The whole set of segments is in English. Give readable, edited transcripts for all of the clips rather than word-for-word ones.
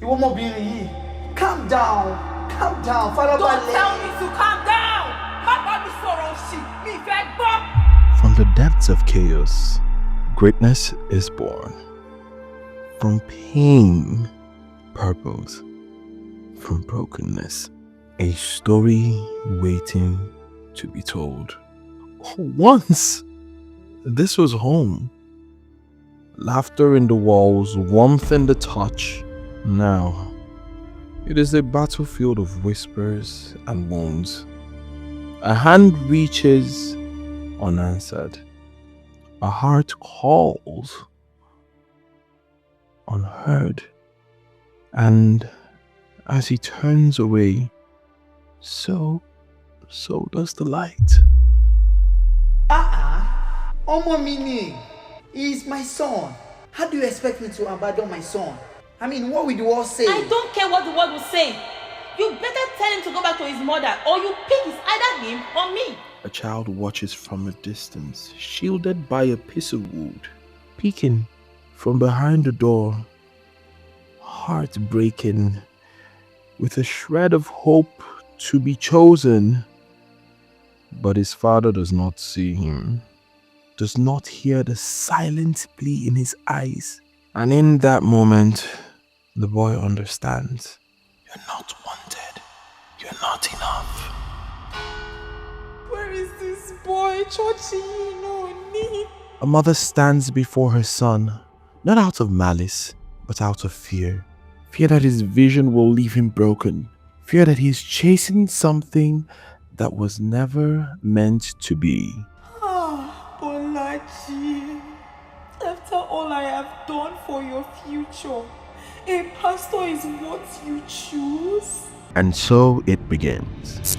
You want more beauty? Calm down. Calm down. Don't tell me to calm down. From the depths of chaos, greatness is born. From pain, purpose. From brokenness, a story waiting to be told. Once, this was home. Laughter in the walls, warmth in the touch. Now, it is a battlefield of whispers and wounds. A hand reaches unanswered. A heart calls unheard. And as he turns away, so does the light. Omo meaning. He is my son. How do you expect me to abandon my son? I mean, what will the world say? I don't care what the world will say. You better tell him to go back to his mother, or you pick is either him or me. A child watches from a distance, shielded by a piece of wood, peeking from behind the door, heartbreaking, with a shred of hope to be chosen. But his father does not see him, does not hear the silent plea in his eyes. And in that moment, the boy understands. You're not wanted. You're not enough. Where is this boy, Chochi? No need. A mother stands before her son, not out of malice, but out of fear. Fear that his vision will leave him broken. Fear that he's chasing something that was never meant to be. Bolaji, after all I have done for your future, a pastor is what you choose? And so it begins.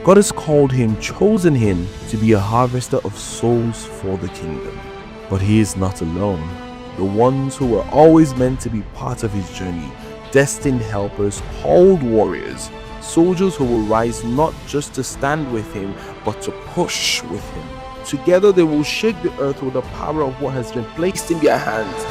God has called him, chosen him to be a harvester of souls for the kingdom. But he is not alone. The ones who were always meant to be part of his journey, destined helpers, called warriors, soldiers who will rise not just to stand with him, but to push with him. Together they will shake the earth with the power of what has been placed in their hands.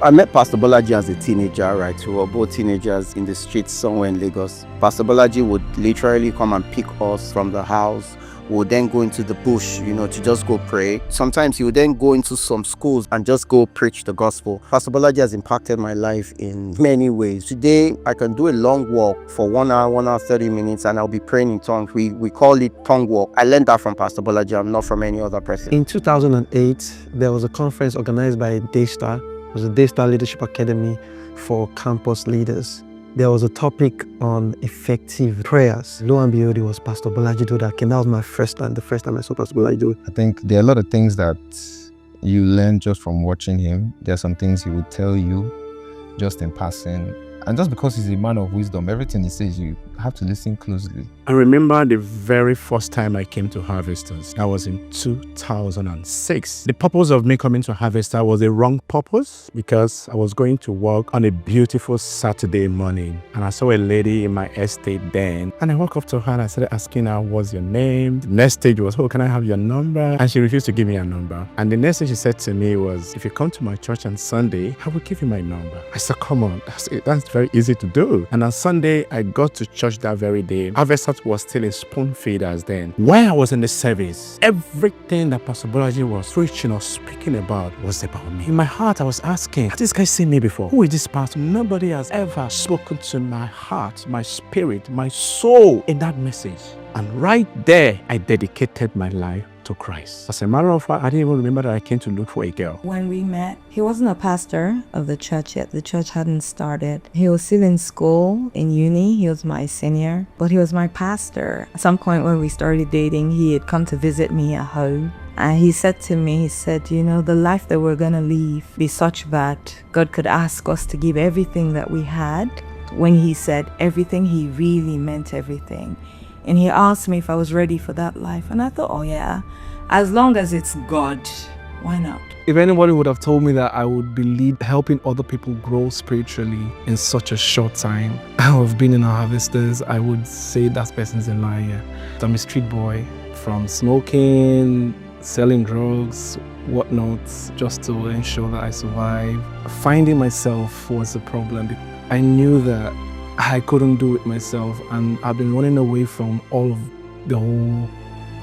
I met Pastor Bolaji as a teenager, right? We were both teenagers in the streets somewhere in Lagos. Pastor Bolaji would literally come and pick us from the house. We would then go into the bush, to just go pray. Sometimes he would then go into some schools and just go preach the gospel. Pastor Bolaji has impacted my life in many ways. Today, I can do a long walk for 1 hour, 30 minutes, and I'll be praying in tongues. We call it tongue walk. I learned that from Pastor Bolaji. I'm not from any other person. In 2008, there was a conference organized by Daystar. It was a Daystar Leadership Academy for campus leaders. There was a topic on effective prayers. Lo and behold, it was Pastor Bolaji Idowu that came. That was my first time, the first time I saw Pastor Bolaji Idowu. I think there are a lot of things that you learn just from watching him. There are some things he would tell you just in passing. And just because he's a man of wisdom, everything he says, you have to listen closely. I remember the very first time I came to Harvesters. That was in 2006. The purpose of me coming to Harvester was a wrong purpose because I was going to work on a beautiful Saturday morning. And I saw a lady in my estate then. And I walked up to her and I started asking her, what's your name? The next stage was, oh, can I have your number? And she refused to give me her number. And the next thing she said to me was, if you come to my church on Sunday, I will give you my number. I said, come on, that's very easy to do. And on Sunday, I got to church that very day. Harvester was still in spoon feeders then. When I was in the service, everything that Pastor Bolaji was preaching or speaking about was about me. In my heart, I was asking, has this guy seen me before? Who is this pastor? Nobody has ever spoken to my heart, my spirit, my soul in that message. And right there, I dedicated my life to Christ. As a matter of fact, I didn't even remember that I came to look for a girl. When we met, he wasn't a pastor of the church yet. The church hadn't started. He was still in school, in uni. He was my senior, but he was my pastor. At some point when we started dating, he had come to visit me at home. And he said to me, the life that we're going to live be such that God could ask us to give everything that we had. When he said everything, he really meant everything. And he asked me if I was ready for that life. And I thought, oh yeah, As long as it's God, why not? If anybody would have told me that I would be helping other people grow spiritually in such a short time, I would have been in our harvesters, I would say that person's a liar. I'm a street boy, from smoking, selling drugs, whatnot, just to ensure that I survive. Finding myself was a problem. I knew that I couldn't do it myself, and I've been running away from all of the whole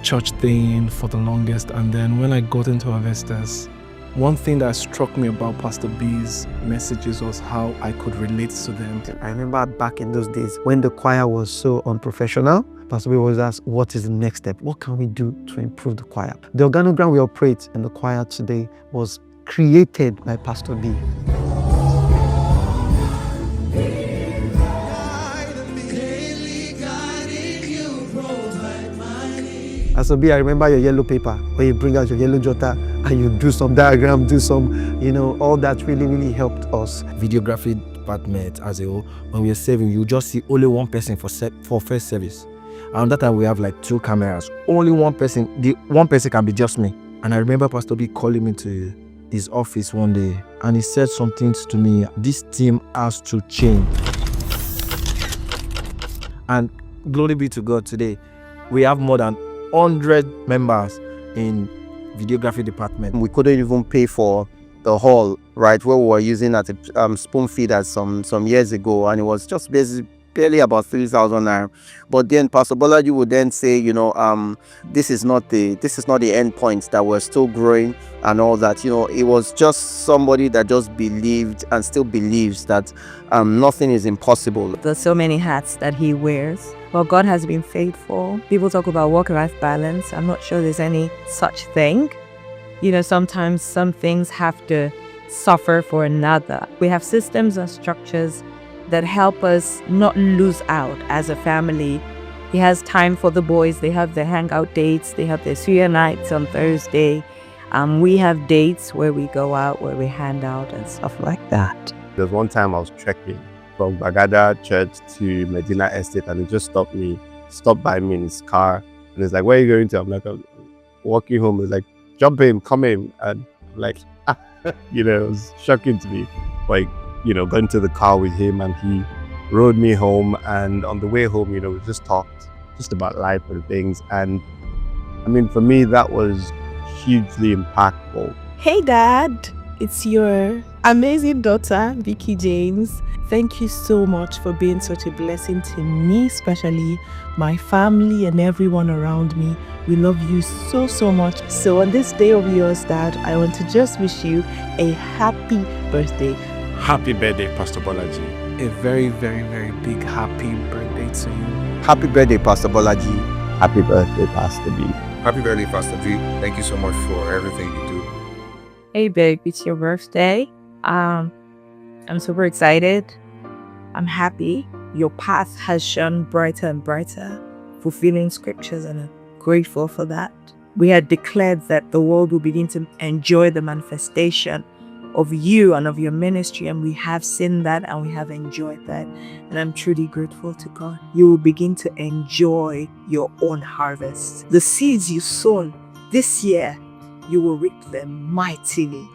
church thing for the longest. And then when I got into Harvesters, one thing that struck me about Pastor B's messages was how I could relate to them. I remember back in those days when the choir was so unprofessional, Pastor B was asked, what is the next step? What can we do to improve the choir? The organogram we operate in the choir today was created by Pastor B. Pastor B, I remember your yellow paper, where you bring out your yellow jotter and you do some diagram, do some, all that really helped us. Videography department as a whole, when we are serving, you just see only one person for first service. And that time we have like 2 cameras. Only one person, the one person can be just me. And I remember Pastor B calling me to his office one day, and he said something to me, this team has to change. And glory be to God, today we have more than 100 members in videography department. We couldn't even pay for the hall, right, where we were using at a spoon feeder some years ago, and it was just barely about 3,000 naira. But then Pastor Bolaji would then say, this is not the end point, that we're still growing and all that. It was just somebody that just believed and still believes that nothing is impossible. There's so many hats that he wears. Well, God has been faithful. People talk about work-life balance. I'm not sure there's any such thing. Sometimes some things have to suffer for another. We have systems and structures that help us not lose out as a family. He has time for the boys. They have their hangout dates. They have their suya nights on Thursday. We have dates where we go out, where we hand out and stuff like that. There's one time I was trekking from Bagada Church to Medina Estate, and he just stopped by me in his car, and he's like, where are you going to? I'm like, I'm walking home. He's like, jump in, come in. And I'm like, it was shocking to me. Like, got into the car with him, and he rode me home, and on the way home, we just talked just about life and things. And I mean, for me, that was hugely impactful. Hey Dad, it's your amazing daughter, Vicky James. Thank you so much for being such a blessing to me, especially my family and everyone around me. We love you so much. So on this day of yours, Dad, I want to just wish you a happy birthday. Happy birthday, Pastor Bolaji. A very big happy birthday to you. Happy birthday, Pastor Bolaji. Happy birthday, Pastor B. Happy birthday, Pastor B. Thank you so much for everything you do. Hey babe, it's your birthday. I'm super excited. I'm happy. Your path has shone brighter and brighter, fulfilling scriptures, and I'm grateful for that. We had declared that the world will begin to enjoy the manifestation of you and of your ministry, and we have seen that and we have enjoyed that, and I'm truly grateful to God. You will begin to enjoy your own harvest. The seeds you sown this year, you will reap them mightily,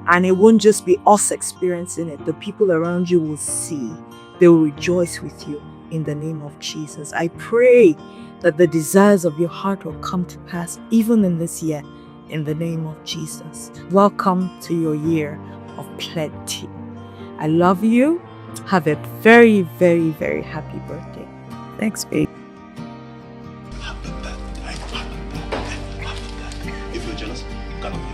and it won't just be us experiencing it. The people around you will see. They will rejoice with you in the name of Jesus. I pray that the desires of your heart will come to pass even in this year, in the name of Jesus. Welcome to your year of plenty. I love you. Have a very happy birthday. Thanks, babe. Happy birthday. If you're jealous, you cannot be